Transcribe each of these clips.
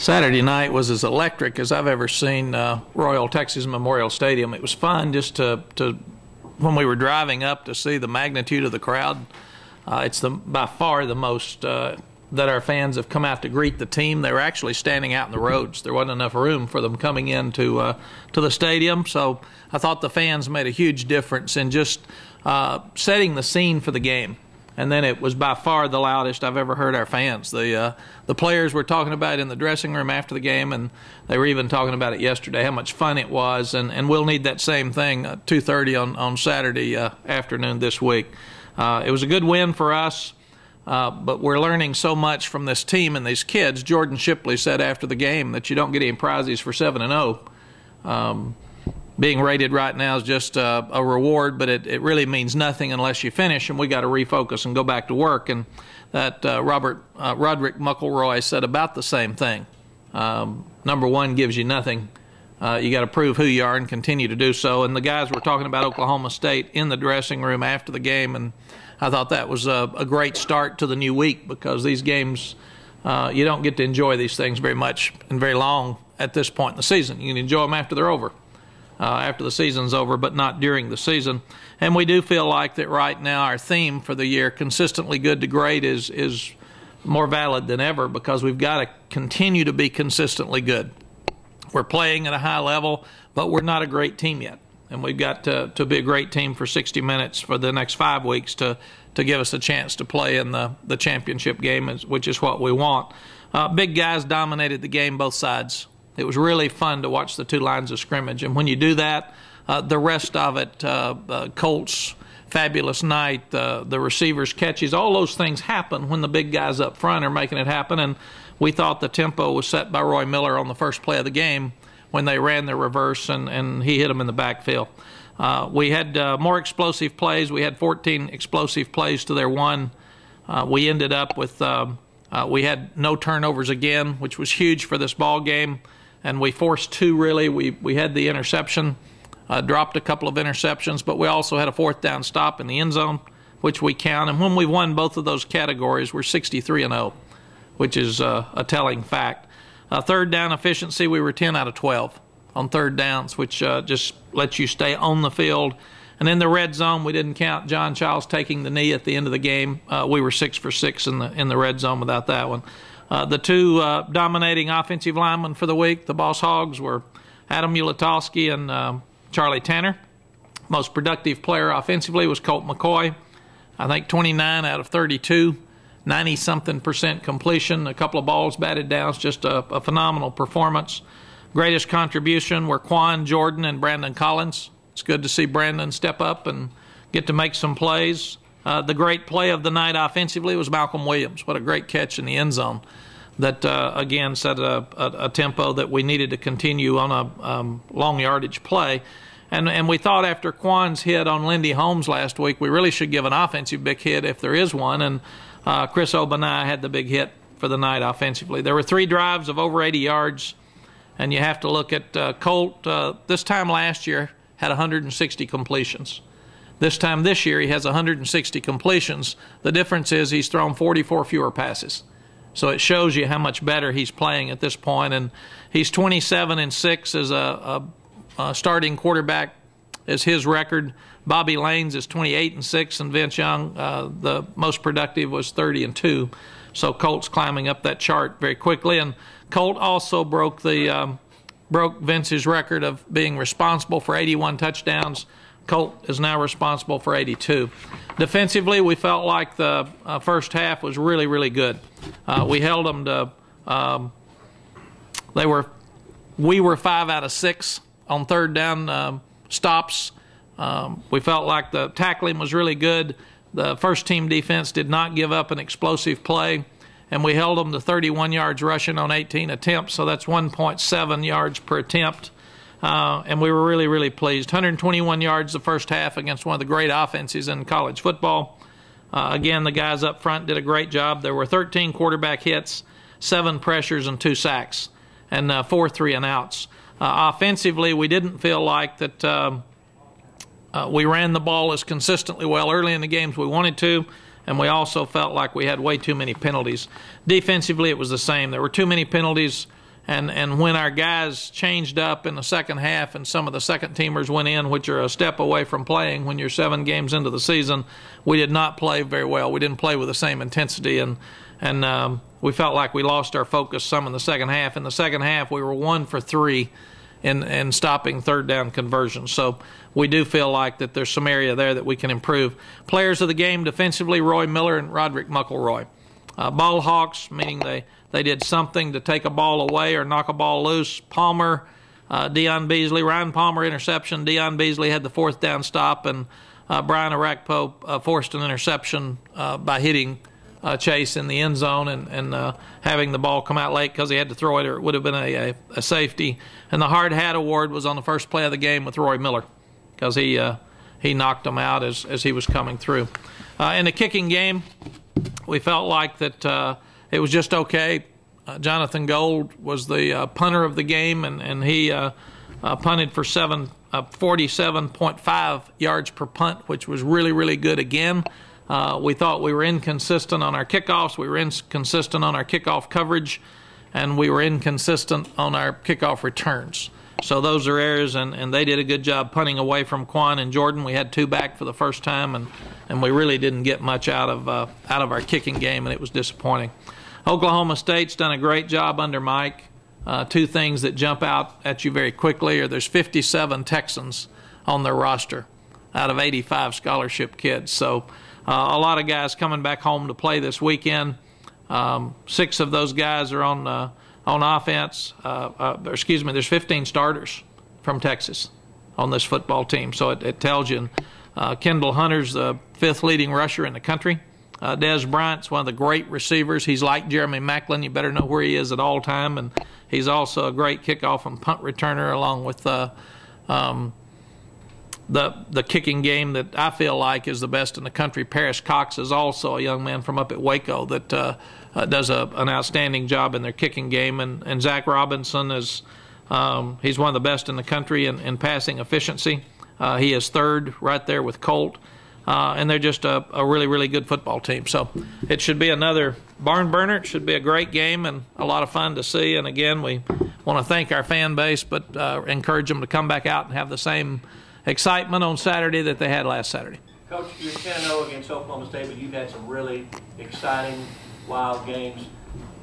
Saturday night was as electric as I've ever seen Royal Texas Memorial Stadium. It was fun just to when we were driving up to see the magnitude of the crowd. It's by far the most that our fans have come out to greet the team. They were actually standing out in the roads. There wasn't enough room for them coming into to the stadium. So I thought the fans made a huge difference in just setting the scene for the game. And then it was by far the loudest I've ever heard our fans. The players were talking about it in the dressing room after the game, and they were even talking about it yesterday, how much fun it was. And we'll need that same thing 2:30 on Saturday afternoon this week. It was a good win for us, but we're learning so much from this team and these kids. Jordan Shipley said after the game that you don't get any prizes for 7-0. Being rated right now is just a reward, but it really means nothing unless you finish, and we got to refocus and go back to work. And that Roderick McElroy said about the same thing. Number one gives you nothing. You got to prove who you are and continue to do so. And the guys were talking about Oklahoma State in the dressing room after the game, and I thought that was a great start to the new week, because these games, you don't get to enjoy these things very much and very long at this point in the season. You can enjoy them after they're over. After the season's over, but not during the season. And we do feel like that right now our theme for the year, consistently good to great, is more valid than ever, because we've got to continue to be consistently good. We're playing at a high level, but we're not a great team yet. And we've got to be a great team for 60 minutes for the next 5 weeks to give us a chance to play in the championship game, which is what we want. Big guys dominated the game, both sides. It was really fun to watch the two lines of scrimmage. And when you do that, the rest of it, Colts, fabulous night, the receivers' catches, all those things happen when the big guys up front are making it happen. And we thought the tempo was set by Roy Miller on the first play of the game when they ran their reverse, and he hit them in the backfield. We had more explosive plays. We had 14 explosive plays to their 1. We ended up with we had no turnovers again, which was huge for this ball game. And we forced 2, really. We had the interception, dropped a couple of interceptions, but we also had a 4th down stop in the end zone, which we count. And when we won both of those categories, we're 63-0, which is a telling fact. Third down efficiency, we were 10 out of 12 on third downs, which just lets you stay on the field. And in the red zone, we didn't count John Childs taking the knee at the end of the game. We were 6 for 6 in the red zone without that one. The two dominating offensive linemen for the week, the Boss Hogs, were Adam Ulatowski and Charlie Tanner. Most productive player offensively was Colt McCoy. I think 29 out of 32, 90-something% completion, a couple of balls batted down. It's just a phenomenal performance. Greatest contribution were Quan Jordan and Brandon Collins. It's good to see Brandon step up and get to make some plays. The great play of the night offensively was Malcolm Williams. What a great catch in the end zone that, again, set a tempo that we needed to continue on a long yardage play. And we thought after Quan's hit on Lindy Holmes last week, we really should give an offensive big hit if there is one. And Chris Obanai had the big hit for the night offensively. There were 3 drives of over 80 yards. And you have to look at Colt. This time last year had 160 completions. This time this year, he has 160 completions. The difference is he's thrown 44 fewer passes. So it shows you how much better he's playing at this point. And he's 27-6 as a starting quarterback is his record. Bobby Lanes is 28-6, and Vince Young, the most productive, was 30-2. So Colt's climbing up that chart very quickly. And Colt also broke Vince's record of being responsible for 81 touchdowns. Colt is now responsible for 82. Defensively, we felt like the first half was really, really good. We held them to we were 5 out of 6 on third down stops. We felt like the tackling was really good. The first team defense did not give up an explosive play, and we held them to 31 yards rushing on 18 attempts, so that's 1.7 yards per attempt. And we were really, really pleased. 121 yards the first half against one of the great offenses in college football. Again, the guys up front did a great job. There were 13 quarterback hits, 7 pressures, and 2 sacks, and 4 3-and-outs. Offensively, we didn't feel like that we ran the ball as consistently well early in the games we wanted to, and we also felt like we had way too many penalties. Defensively, it was the same. There were too many penalties And when our guys changed up in the second half and some of the second teamers went in, which are a step away from playing when you're 7 games into the season, we did not play very well. We didn't play with the same intensity, and we felt like we lost our focus some in the second half. In the second half, we were 1 for 3 in stopping third down conversions. So we do feel like that there's some area there that we can improve. Players of the game defensively, Roy Miller and Roderick Muckleroy. Ball hawks, meaning they did something to take a ball away or knock a ball loose. Palmer, Deion Beasley, Ryan Palmer interception. Deion Beasley had the 4th down stop, and Brian Arakpo forced an interception by hitting Chase in the end zone and having the ball come out late because he had to throw it, or it would have been a safety. And the hard hat award was on the first play of the game with Roy Miller because he knocked him out as he was coming through. In the kicking game, we felt like that it was just okay. Jonathan Gold was the punter of the game, and he punted for 47.5 yards per punt, which was really, really good again. We thought we were inconsistent on our kickoffs. We were inconsistent on our kickoff coverage, and we were inconsistent on our kickoff returns. So those are errors, and they did a good job punting away from Quan and Jordan. We had 2 back for the first time, and we really didn't get much out of our kicking game, and it was disappointing. Oklahoma State's done a great job under Mike. 2 things that jump out at you very quickly are there's 57 Texans on their roster out of 85 scholarship kids. So a lot of guys coming back home to play this weekend. 6 of those guys are on offense. There's 15 starters from Texas on this football team. So it tells you. Kendall Hunter's the 5th leading rusher in the country. Des Bryant's one of the great receivers. He's like Jeremy Macklin. You better know where he is at all time. And he's also a great kickoff and punt returner, along with the kicking game that I feel like is the best in the country. Paris Cox is also a young man from up at Waco that does an outstanding job in their kicking game. And Zach Robinson is he's one of the best in the country in passing efficiency. He is 3rd right there with Colt. And they're just a really, really good football team. So it should be another barn burner. It should be a great game and a lot of fun to see. And, again, we want to thank our fan base, but encourage them to come back out and have the same excitement on Saturday that they had last Saturday. Coach, you're 10-0 against Oklahoma State, but you've had some really exciting, wild games.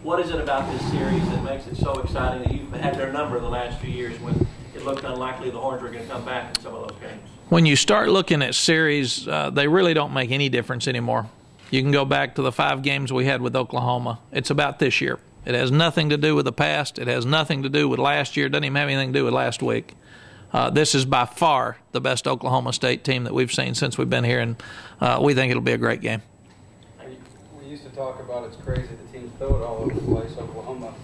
What is it about this series that makes it so exciting that you've had their number the last few years when it looked unlikely the Horns were going to come back in some of those games? When you start looking at series, they really don't make any difference anymore. You can go back to the 5 games we had with Oklahoma. It's about this year. It has nothing to do with the past. It has nothing to do with last year. It doesn't even have anything to do with last week. This is by far the best Oklahoma State team that we've seen since we've been here, and we think it'll be a great game. We used to talk about it's crazy the teams throw it all over the place. Oklahoma,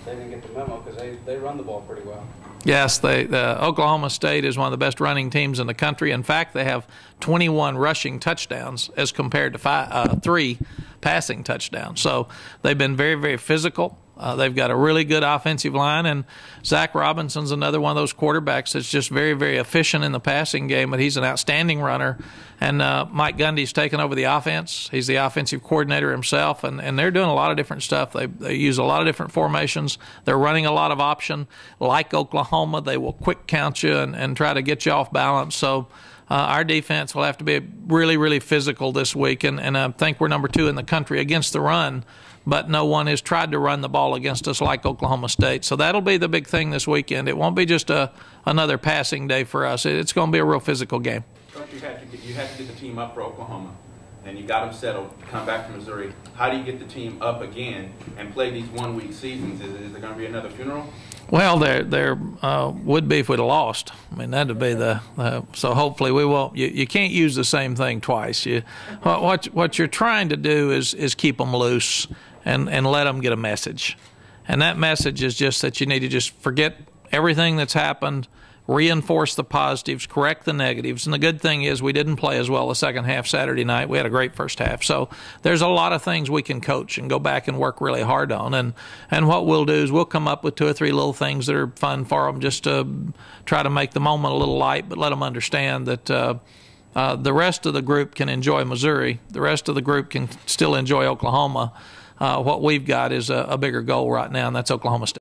they didn't get the memo because they run the ball pretty well. Yes, Oklahoma State is one of the best running teams in the country. In fact, they have 21 rushing touchdowns as compared to 3 passing touchdowns. So they've been very, very physical. They've got a really good offensive line, and Zach Robinson's another one of those quarterbacks that's just very, very efficient in the passing game, but he's an outstanding runner. And Mike Gundy's taken over the offense. He's the offensive coordinator himself, and they're doing a lot of different stuff. They use a lot of different formations. They're running a lot of option. Like Oklahoma, they will quick count you and try to get you off balance. So our defense will have to be really, really physical this week, and I think we're number 2 in the country against the run. But no one has tried to run the ball against us like Oklahoma State. So that'll be the big thing this weekend. It won't be just another passing day for us. It's going to be a real physical game. Coach, you had to get the team up for Oklahoma, and you got them settled to come back to Missouri. How do you get the team up again and play these one-week seasons? Is there going to be another funeral? Well, there would be if we'd have lost. I mean, that would be so hopefully we won't. You can't use the same thing twice. What you're trying to do is keep them loose and let them get a message. And that message is just that you need to just forget everything that's happened, reinforce the positives, correct the negatives. And the good thing is we didn't play as well the second half Saturday night. We had a great first half. So there's a lot of things we can coach and go back and work really hard on. And what we'll do is we'll come up with 2 or 3 little things that are fun for them just to try to make the moment a little light, but let them understand that the rest of the group can enjoy Missouri. The rest of the group can still enjoy Oklahoma. What we've got is a bigger goal right now, and that's Oklahoma State.